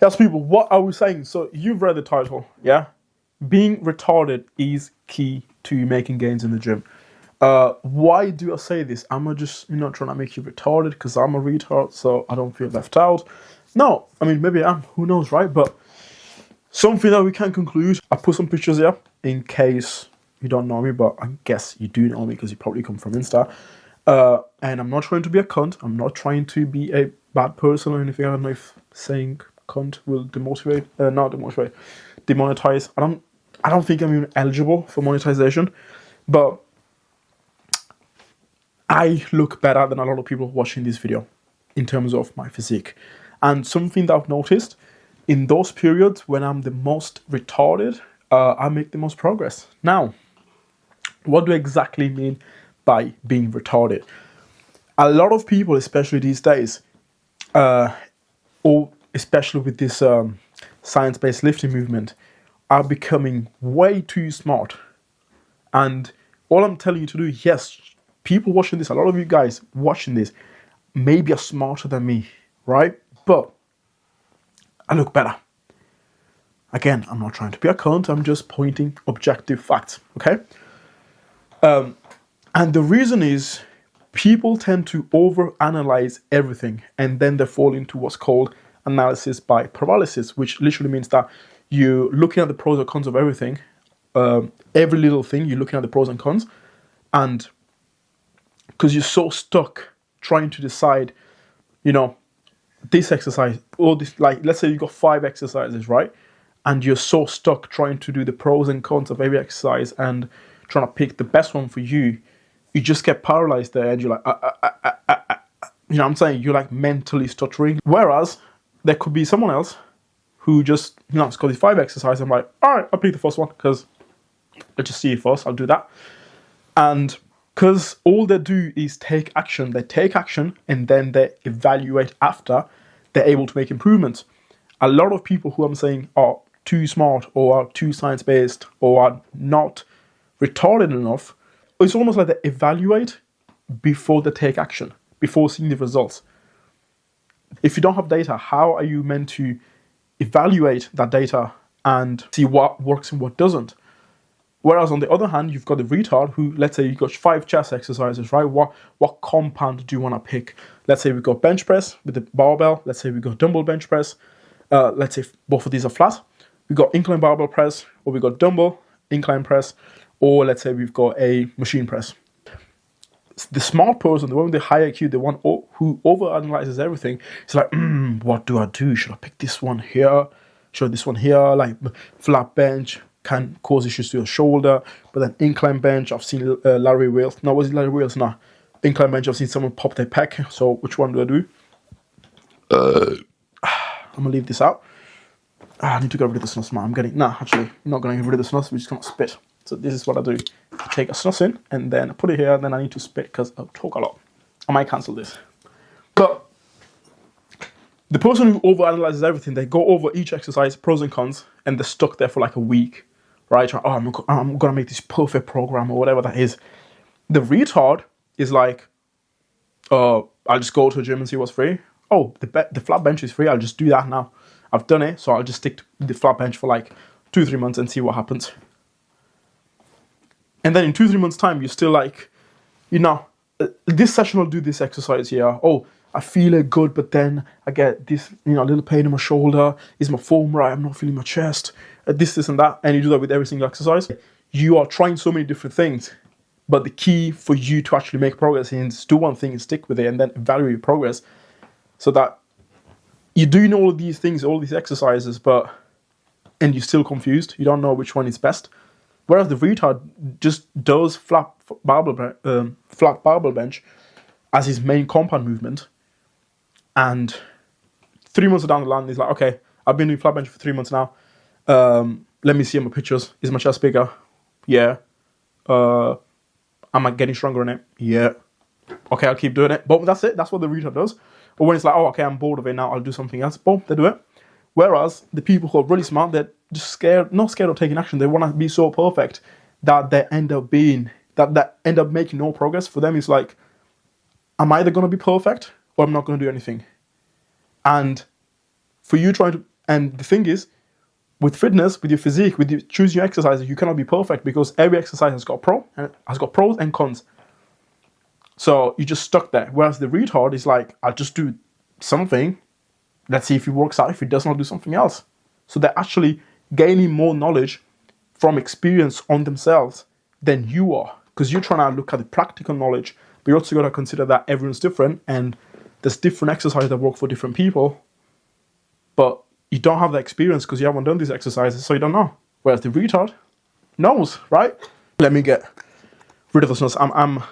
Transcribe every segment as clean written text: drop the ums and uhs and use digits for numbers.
Yes, people, what are we saying? So you've read the title, yeah? Being retarded is key to making gains in the gym. Why do I say this? I'm not just trying to make you retarded because I'm a retard, so I don't feel left out. No, I mean maybe I am. Who knows, right? But something that we can conclude. I put some pictures here in case you don't know me, but I guess you do know me because you probably come from Insta. And I'm not trying to be a cunt. I'm not trying to be a bad person or anything. I don't know if saying cunt will not demotivate, demonetize. I don't think I'm even eligible for monetization, but I look better than a lot of people watching this video in terms of my physique. And something that I've noticed in those periods when I'm the most retarded, I make the most progress. Now, what do I exactly mean by being retarded? A lot of people, especially these days, or especially with this science-based lifting movement, are becoming way too smart. And all I'm telling you to do, yes, people watching this, a lot of you guys watching this, maybe are smarter than me, right? But I look better. Again, I'm not trying to be a cunt, I'm just pointing objective facts, okay? And the reason is people tend to overanalyze everything and then they fall into what's called analysis by paralysis, which literally means that you're looking at the pros and cons of everything, every little thing, you're looking at the pros and cons, and because you're so stuck trying to decide, this exercise, or this, like, let's say you got 5 exercises, right? And you're so stuck trying to do the pros and cons of every exercise and trying to pick the best one for you, you just get paralyzed there and you're like, you know what I'm saying? You're like mentally stuttering. Whereas there could be someone else who just, it's got these 5 exercises. I'm like, all right, I'll pick the first one because let's just see it first. I'll do that. And because all they do is take action. They take action and then they evaluate after they're able to make improvements. A lot of people who I'm saying are too smart or are too science-based or are not retarded enough, it's almost like they evaluate before they take action, before seeing the results. If you don't have data, how are you meant to evaluate that data and see what works and what doesn't? Whereas on the other hand, you've got the retard who, let's say you've got 5 chest exercises, right? What compound do you want to pick? Let's say we've got bench press with the barbell. Let's say we've got dumbbell bench press. Let's say both of these are flat. We've got incline barbell press, or we've got dumbbell incline press, or let's say we've got a machine press. The smart person, the one with the high IQ, the one who overanalyzes everything, is like, what do I do? Should I pick this one here? Should I this one here? Like flat bench can cause issues to your shoulder, but then incline bench, I've seen Larry Wales. No, was it Larry Wales? No. Incline bench, I've seen someone pop their pec. So which one do I do? I'm gonna leave this out. I need to get rid of the snus, man. Actually, I'm not gonna get rid of the snus. We're just gonna spit. So this is what I do. I take a snus in and then I put it here, and then I need to spit because I talk a lot. I might cancel this. But the person who overanalyzes everything, they go over each exercise, pros and cons, and they're stuck there for like a week, right? I'm gonna make this perfect program or whatever that is. The retard is like, I'll just go to a gym and see what's free. Oh, the flat bench is free. I'll just do that now. I've done it, so I'll just stick to the flat bench for like 2-3 months and see what happens. And then in 2-3 months' time, you're still like, this session will do this exercise here. Oh, I feel it good, but then I get this, little pain in my shoulder. Is my form right? I'm not feeling my chest. This, and that. And you do that with every single exercise. You are trying so many different things. But the key for you to actually make progress is do one thing and stick with it and then evaluate your progress. So that you're doing all of these things, all these exercises, and you're still confused. You don't know which one is best. Whereas the retard just does flat barbell bench as his main compound movement. And 3 months down the line, he's like, okay, I've been doing flat bench for 3 months now. Let me see my pictures. Is my chest bigger? Yeah. Am I getting stronger in it? Yeah. Okay, I'll keep doing it. But that's it. That's what the retard does. But when it's like, oh, okay, I'm bored of it now, I'll do something else. Boom, they do it. Whereas the people who are really smart, they're just not scared of taking action. They want to be so perfect that they end up making no progress. For them, it's like, I'm either going to be perfect or I'm not going to do anything. And for you trying to And the thing is, with fitness, with your physique, with you choosing your exercises, you cannot be perfect because every exercise has got pros and cons. So you just stuck there. Whereas the retard is like, I'll just do something. Let's see if it works out. If it does not, do something else. So they're actually gaining more knowledge from experience on themselves than you are. Because you're trying to look at the practical knowledge, but you also got to consider that everyone's different and there's different exercises that work for different people. But you don't have the experience because you haven't done these exercises, so you don't know. Whereas the retard knows, right? Let me get rid of this noise. I'm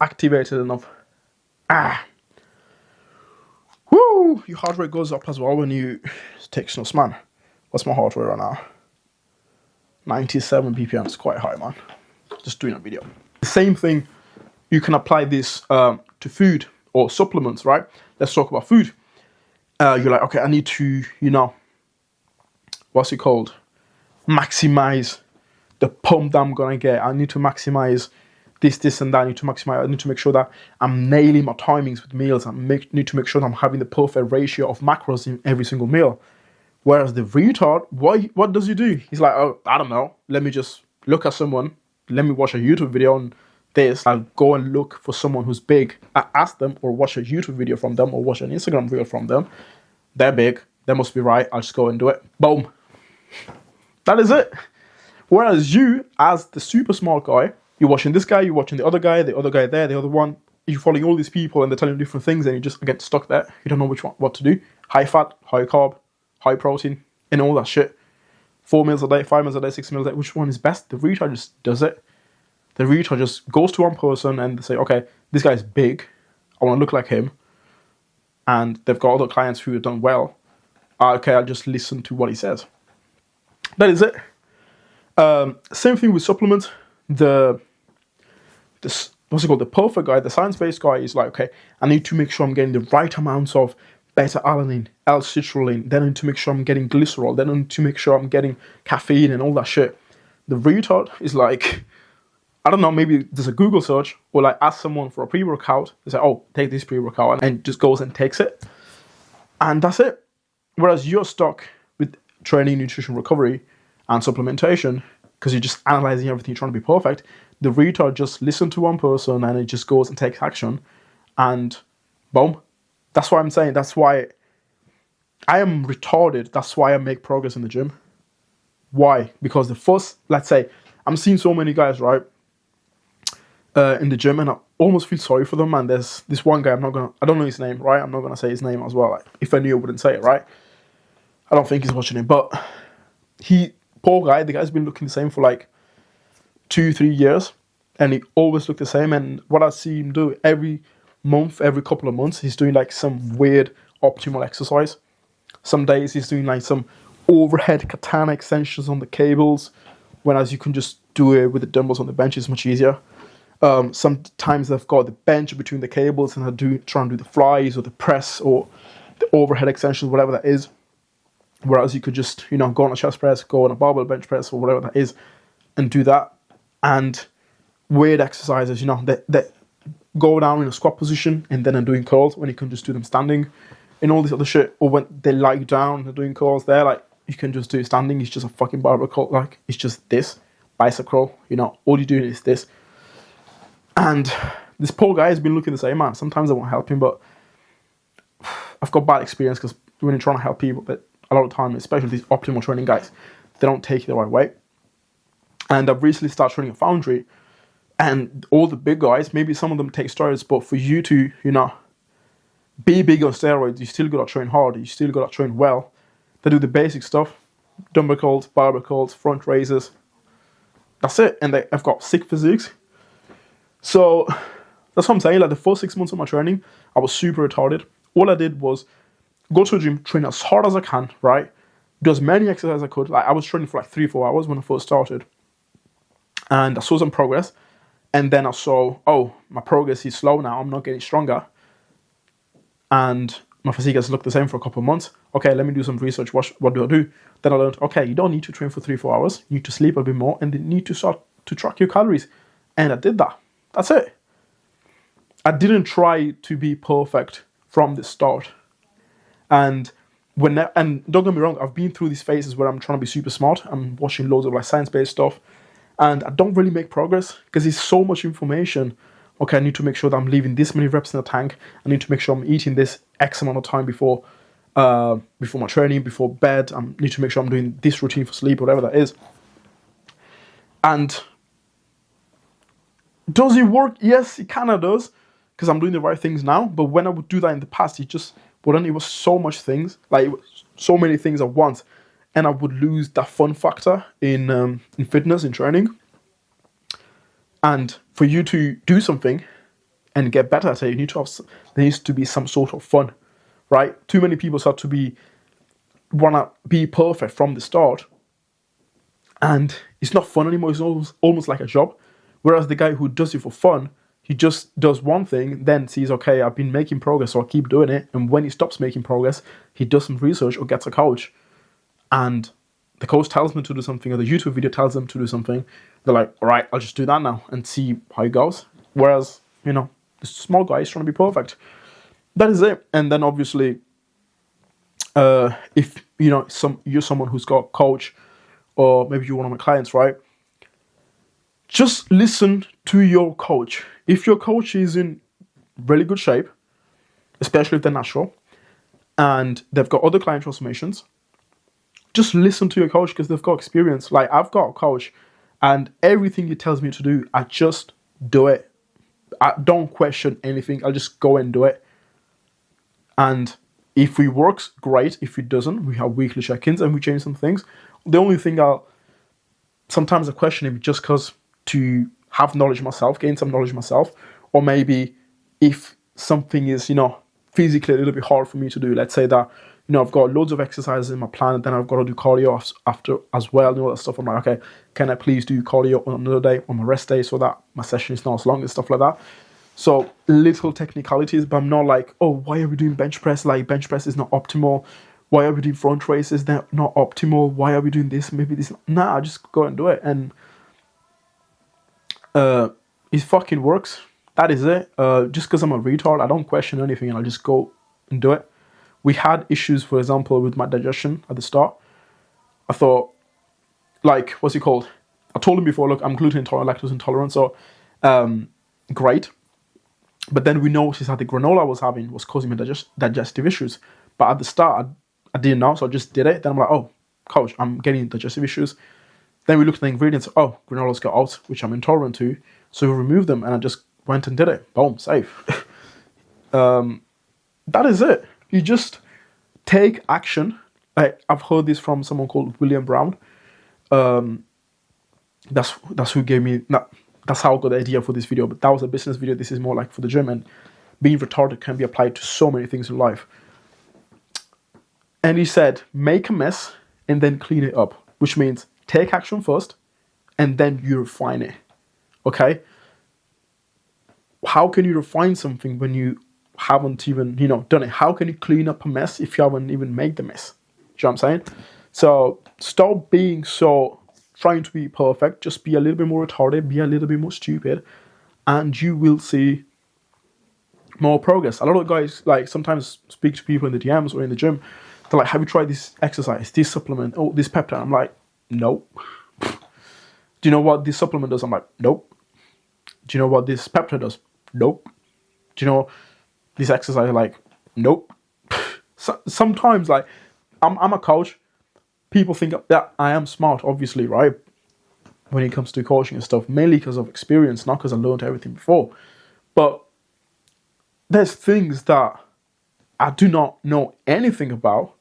activated enough. Woo! Your heart rate goes up as well when you take snus, man. What's my heart rate right now? 97 BPM. It's quite high, man. Just doing a video. The same thing, you can apply this to food or supplements, right? Let's talk about food. You're like, okay, I need to, what's it called? Maximize the pump that I'm gonna get. I need to maximize this, and that. I need to make sure that I'm nailing my timings with meals. I need to make sure that I'm having the perfect ratio of macros in every single meal. Whereas the retard, what does he do? He's like, oh, I don't know. Let me just look at someone. Let me watch a YouTube video on this. I'll go and look for someone who's big. I ask them or watch a YouTube video from them or watch an Instagram reel from them. They're big. They must be right. I'll just go and do it. Boom. That is it. Whereas you, as the super smart guy, you're watching this guy, you're watching the other guy there, the other one. You're following all these people and they're telling you different things and you just get stuck there. You don't know what to do. High fat, high carb, high protein, and all that shit. 4 meals a day, 5 meals a day, 6 meals a day. Which one is best? The retard just does it. The retard just goes to one person and they say, okay, this guy's big. I want to look like him. And they've got other clients who have done well. Okay, I'll just listen to what he says. That is it. Same thing with supplements. What's it called? The perfect guy, the science-based guy is like, okay, I need to make sure I'm getting the right amounts of beta-alanine, L-citrulline. Then I need to make sure I'm getting glycerol. Then I need to make sure I'm getting caffeine and all that shit. The retard is like, I don't know, maybe there's a Google search or like ask someone for a pre-workout. They say, oh, take this pre-workout, and just goes and takes it. And that's it. Whereas you're stuck with training, nutrition, recovery, and supplementation because you're just analyzing everything, you're trying to be perfect. The retard just listens to one person and it just goes and takes action. And boom. That's why I'm saying, that's why I am retarded. That's why I make progress in the gym. Why? Because the first, let's say, I'm seeing so many guys, right, in the gym, and I almost feel sorry for them. And there's this one guy, I don't know his name, right? I'm not going to say his name as well. Like, if I knew, I wouldn't say it, right? I don't think he's watching it, but poor guy, the guy's been looking the same for like 2-3 years, and he always looked the same. And what I see him do every month, every couple of months, he's doing like some weird optimal exercise. Some days he's doing like some overhead katana extensions on the cables, whereas you can just do it with the dumbbells on the bench. It's much easier. Sometimes they've got the bench between the cables and I try and do the flies or the press or the overhead extensions, whatever that is. Whereas you could just, go on a chest press, go on a barbell bench press or whatever that is and do that. And weird exercises, that go down in a squat position and then are doing curls when you can just do them standing and all this other shit. Or when they lie down and doing curls there, like you can just do standing. It's just a fucking barbell curl. Like it's just this bicep curl, all you're doing is this. And this poor guy has been looking the same, man. Sometimes I won't help him, but I've got bad experience because when you're trying to help people, but a lot of time, especially these optimal training guys, they don't take it the right way. And I've recently started training a Foundry, and all the big guys, maybe some of them take steroids, but for you to, be big on steroids, you still got to train hard, you still got to train well. They do the basic stuff, dumbbell curls, barbell curls, front raises. That's it, and I've got sick physiques. So that's what I'm saying. Like the first 6 months of my training, I was super retarded. All I did was go to the gym, train as hard as I can, right? Do as many exercises as I could. Like I was training for like 3-4 hours when I first started. And I saw some progress. And then I saw, oh, my progress is slow now. I'm not getting stronger. And my physique has looked the same for a couple of months. Okay, let me do some research. What do I do? Then I learned, okay, you don't need to train for 3-4 hours. You need to sleep a bit more. And you need to start to track your calories. And I did that. That's it. I didn't try to be perfect from the start. And and don't get me wrong, I've been through these phases where I'm trying to be super smart. I'm watching loads of like science-based stuff, and I don't really make progress because it's so much information. Okay, I need to make sure that I'm leaving this many reps in the tank. I need to make sure I'm eating this X amount of time before my training, before bed. I need to make sure I'm doing this routine for sleep, whatever that is. And does it work? Yes, it kind of does, because I'm doing the right things now. But when I would do that in the past, it was so much things, like so many things at once, and I would lose that fun factor in fitness, in training. And for you to do something and get better at it, there needs to be some sort of fun, right? Too many people start to wanna be perfect from the start, and it's not fun anymore. It's almost like a job. Whereas the guy who does it for fun, he just does one thing, then sees, okay, I've been making progress, so I'll keep doing it. And when he stops making progress, he does some research or gets a coach, and the coach tells them to do something, or the YouTube video tells them to do something. They're like, all right, I'll just do that now and see how it goes. Whereas, the small guy is trying to be perfect. That is it. And then obviously, if you're someone who's got a coach, or maybe you're one of my clients, right? Just listen to your coach. If your coach is in really good shape, especially if they're natural, and they've got other client transformations, just listen to your coach, because they've got experience. Like, I've got a coach, and everything he tells me to do, I just do it. I don't question anything. I'll just go and do it. And if it works, great. If it doesn't, we have weekly check-ins and we change some things. The only thing sometimes I question him just because to have knowledge myself, gain some knowledge myself, or maybe if something is, physically a little bit hard for me to do. Let's say that, I've got loads of exercises in my plan, and then I've got to do cardio after as well, that stuff. I'm like, okay, can I please do cardio on another day, on my rest day, so that my session is not as long and stuff like that. So little technicalities, but I'm not like, oh, why are we doing bench press? Like, bench press is not optimal. Why are we doing front raises? They're not optimal. Why are we doing this? Maybe this. Nah, I just go and do it. And it fucking works. That is it. Just because I'm a retard, I don't question anything, and I'll just go and do it. We had issues, for example, with my digestion at the start. I thought, like, what's it called? I told him before, look, I'm gluten intolerant, lactose intolerant, so great. But then we noticed that the granola I was having was causing me digestive issues. But at the start, I didn't know, so I just did it. Then I'm like, oh, coach, I'm getting digestive issues. Then we looked at the ingredients. Oh, granola's got oats, which I'm intolerant to. So we removed them, and I just went and did it. Boom, safe. That is it. You just take action. I've heard this from someone called William Brown. That's who gave me... That's how I got the idea for this video. But that was a business video. This is more like for the gym. And being retarded can be applied to so many things in life. And he said, make a mess and then clean it up. Which means take action first and then you refine it. Okay? How can you refine something when you haven't even, done it? How can you clean up a mess if you haven't even made the mess? Do you know what I'm saying? So stop being trying to be perfect. Just be a little bit more retarded, be a little bit more stupid, and you will see more progress. A lot of guys sometimes speak to people in the DMs or in the gym. They're like, have you tried this exercise, this supplement, this peptide? I'm like, nope. Do you know what this supplement does? I'm like, nope. Do you know what this peptide does? Nope. Do you know this exercise? Like, nope. Sometimes, I'm a coach. People think that I am smart, obviously, right? When it comes to coaching and stuff, mainly because of experience, not because I learned everything before. But there's things that I do not know anything about,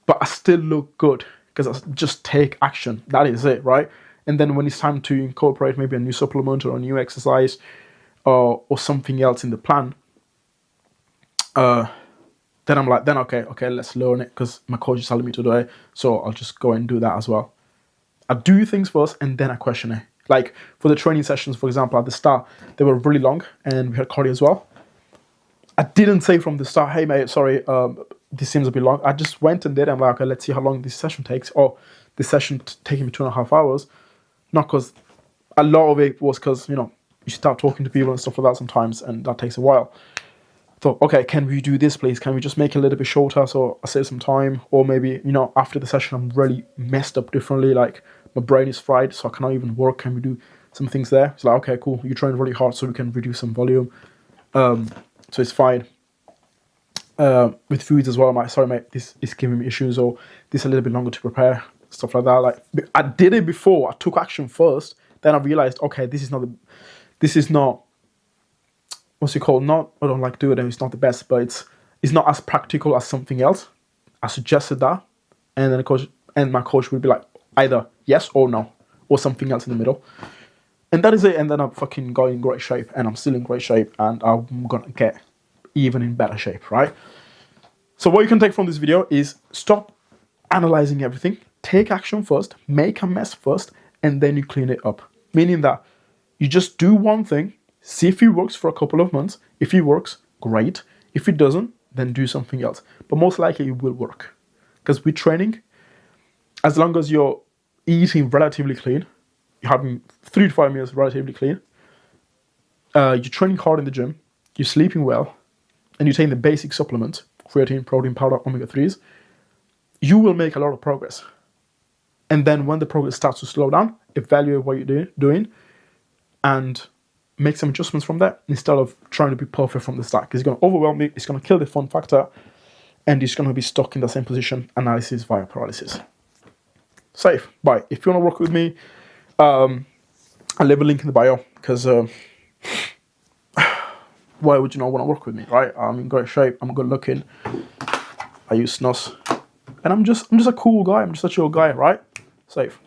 but I still look good because I just take action. That is it, right? And then when it's time to incorporate maybe a new supplement or a new exercise or something else in the plan, then I'm like, okay, let's learn it because my coach is telling me to do it. So I'll just go and do that as well. I do things first and then I question it. Like for the training sessions, for example, at the start, they were really long and we had cardio as well. I didn't say from the start, hey mate, sorry, this seems a bit long. I just went and did it. I'm like, okay, let's see how long this session takes. Oh, this session taking me 2.5 hours. Not because a lot of it was because, you start talking to people and stuff like that sometimes and that takes a while. thought, okay, can we do this, please? Can we just make it a little bit shorter so I save some time? Or maybe, you know, after the session, I'm really messed up differently. Like my brain is fried, so I cannot even work. Can we do some things there? It's like, okay, cool. You trained really hard, so we can reduce some volume. So it's fine. With foods as well, I'm like, sorry, mate, this is giving me issues, or this is a little bit longer to prepare, stuff like that. Like I did it before. I took action first. Then I realized, okay, this is not what's it called? Not, I don't like doing it, it's not the best, but it's not as practical as something else. I suggested that, and then my coach would be like, either yes or no, or something else in the middle. And that is it, and then I'm fucking got in great shape, and I'm still in great shape, and I'm gonna get even in better shape, right? So what you can take from this video is stop analyzing everything, take action first, make a mess first, and then you clean it up. Meaning that you just do one thing, see if it works for a couple of months. If it works, great. If it doesn't, then do something else. But most likely it will work. Because with training, as long as you're eating relatively clean, you're having 3 to 5 meals relatively clean, you're training hard in the gym, you're sleeping well, and you're taking the basic supplements, creatine, protein powder, omega-3s, you will make a lot of progress. And then when the progress starts to slow down, evaluate what you're doing and make some adjustments from that instead of trying to be perfect from the start. Because it's going to overwhelm you, it's going to kill the fun factor, and it's going to be stuck in the same position, analysis via paralysis. Safe. Bye. If you want to work with me, I'll leave a link in the bio, because why would you not want to work with me, right? I'm in great shape, I'm good looking, I use SNOS, and I'm just a cool guy, I'm just a chill guy, right? Safe.